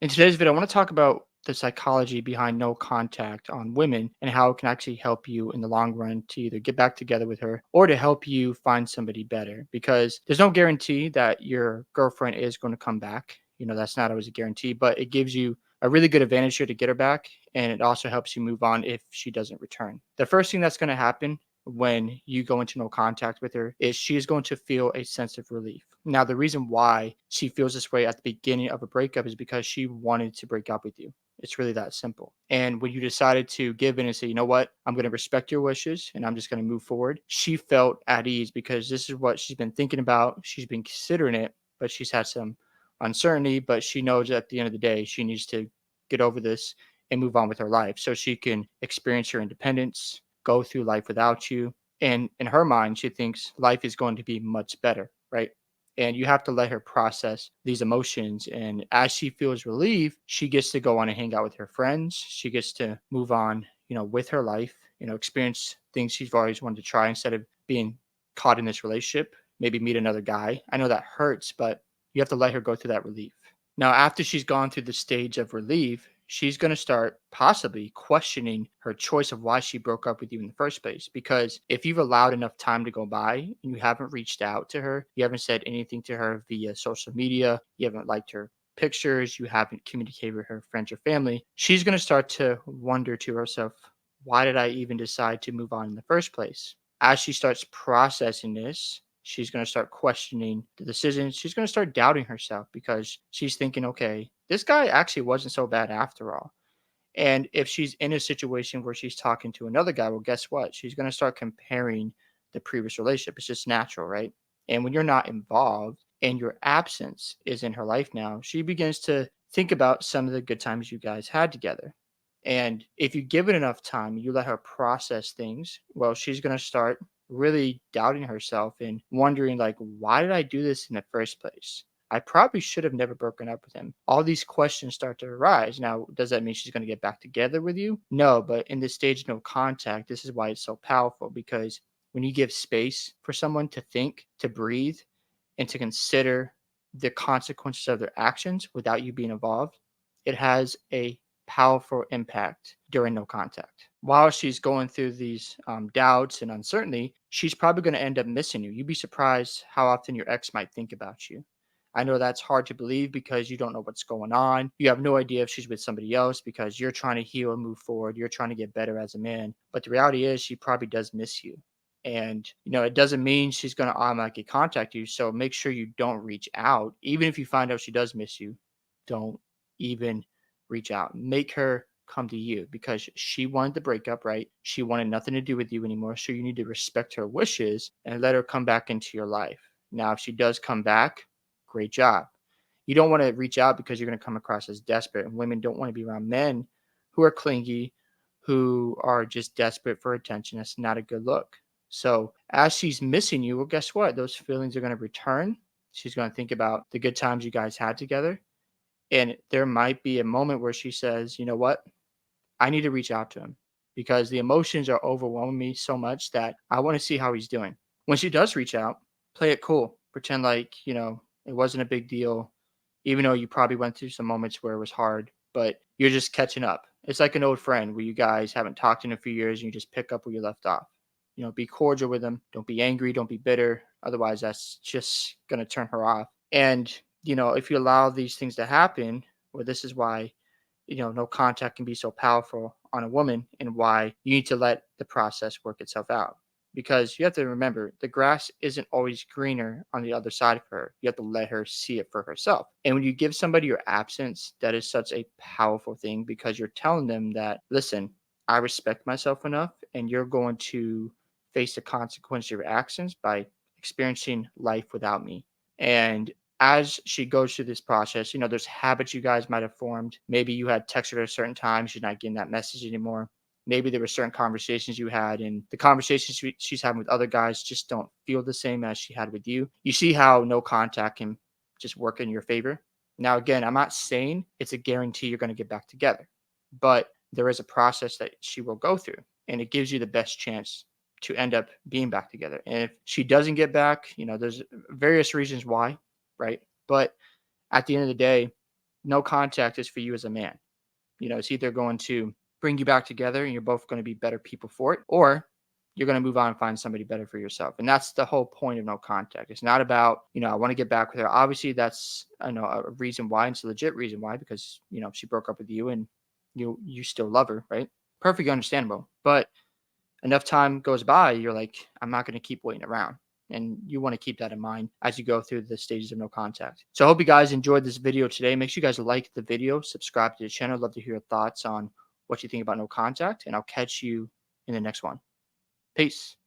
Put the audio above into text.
In today's video, I want to talk about the psychology behind no contact on women and how it can actually help you in the long run to either get back together with her or to help you find somebody better. Because there's no guarantee that your girlfriend is going to come back. That's not always a guarantee, but it gives you a really good advantage here to get her back. And it also helps you move on if she doesn't return. The first thing that's going to happen when you go into no contact with her is she is going to feel a sense of relief. Now, the reason why she feels this way at the beginning of a breakup is because she wanted to break up with you. It's really that simple. And when you decided to give in and say, you know what, I'm going to respect your wishes and I'm just going to move forward, she felt at ease because this is what she's been thinking about. She's been considering it, but she's had some uncertainty. But she knows at the end of the day, she needs to get over this and move on with her life so she can experience her independence, go through life without you. And in her mind, she thinks life is going to be much better, right? And you have to let her process these emotions. And as she feels relief, she gets to go on and hang out with her friends. She gets to move on, with her life, experience things she's always wanted to try instead of being caught in this relationship, maybe meet another guy. I know that hurts, but you have to let her go through that relief. Now, after she's gone through the stage of relief, she's going to start possibly questioning her choice of why she broke up with you in the first place. Because if you've allowed enough time to go by and you haven't reached out to her, you haven't said anything to her via social media, you haven't liked her pictures, you haven't communicated with her friends or family, she's going to start to wonder to herself, why did I even decide to move on in the first place? As she starts processing this, she's going to start questioning the decision. She's going to start doubting herself because she's thinking, okay, this guy actually wasn't so bad after all. And if she's in a situation where she's talking to another guy, well, guess what? She's going to start comparing the previous relationship. It's just natural, right? And when you're not involved and your absence is in her life now, she begins to think about some of the good times you guys had together. And if you give it enough time, you let her process things, well, she's going to start really doubting herself and wondering, like, why did I do this in the first place? I probably should have never broken up with him. All these questions start to arise. Now, does that mean she's going to get back together with you? No, but in this stage, no contact, this is why it's so powerful because when you give space for someone to think, to breathe, and to consider the consequences of their actions without you being involved, it has a powerful impact during no contact. While she's going through these doubts and uncertainty, she's probably going to end up missing you. You'd be surprised how often your ex might think about you. I know that's hard to believe because you don't know what's going on. You have no idea if she's with somebody else because you're trying to heal and move forward. You're trying to get better as a man. But the reality is, she probably does miss you. And, it doesn't mean she's going to automatically contact you. So make sure you don't reach out. Even if you find out she does miss you, don't even reach out. Make her come to you because she wanted the breakup, right? She wanted nothing to do with you anymore. So you need to respect her wishes and let her come back into your life. Now, if she does come back, great job. You don't want to reach out because you're going to come across as desperate. And women don't want to be around men who are clingy, who are just desperate for attention. That's not a good look. So as she's missing you, well, guess what? Those feelings are going to return. She's going to think about the good times you guys had together. And there might be a moment where she says, you know what? I need to reach out to him because the emotions are overwhelming me so much that I want to see how he's doing. When she does reach out, play it cool. Pretend like, it wasn't a big deal, even though you probably went through some moments where it was hard, but you're just catching up. It's like an old friend where you guys haven't talked in a few years and you just pick up where you left off. Be cordial with them. Don't be angry. Don't be bitter. Otherwise, that's just going to turn her off. And, if you allow these things to happen, well, this is why no contact can be so powerful on a woman and why you need to let the process work itself out. Because you have to remember the grass isn't always greener on the other side of her. You have to let her see it for herself. And when you give somebody your absence, that is such a powerful thing because you're telling them that, listen, I respect myself enough and you're going to face the consequence of your actions by experiencing life without me. And as she goes through this process, there's habits you guys might have formed. Maybe you had texted her at a certain time, she's not getting that message anymore. Maybe there were certain conversations you had, and the conversations she's having with other guys just don't feel the same as she had with you. You see how no contact can just work in your favor. Now, again, I'm not saying it's a guarantee you're going to get back together, but there is a process that she will go through, and it gives you the best chance to end up being back together. And if she doesn't get back, there's various reasons why, right? But at the end of the day, no contact is for you as a man. It's either going to bring you back together and you're both going to be better people for it, or you're going to move on and find somebody better for yourself. And that's the whole point of no contact. It's not about, I want to get back with her. Obviously, that's I know a reason why. And it's a legit reason why, because she broke up with you and you still love her, right? Perfectly understandable. But enough time goes by, you're like, I'm not going to keep waiting around. And you want to keep that in mind as you go through the stages of no contact. So I hope you guys enjoyed this video today. Make sure you guys like the video, subscribe to the channel. I'd love to hear your thoughts on what you think about no contact. And I'll catch you in the next one. Peace.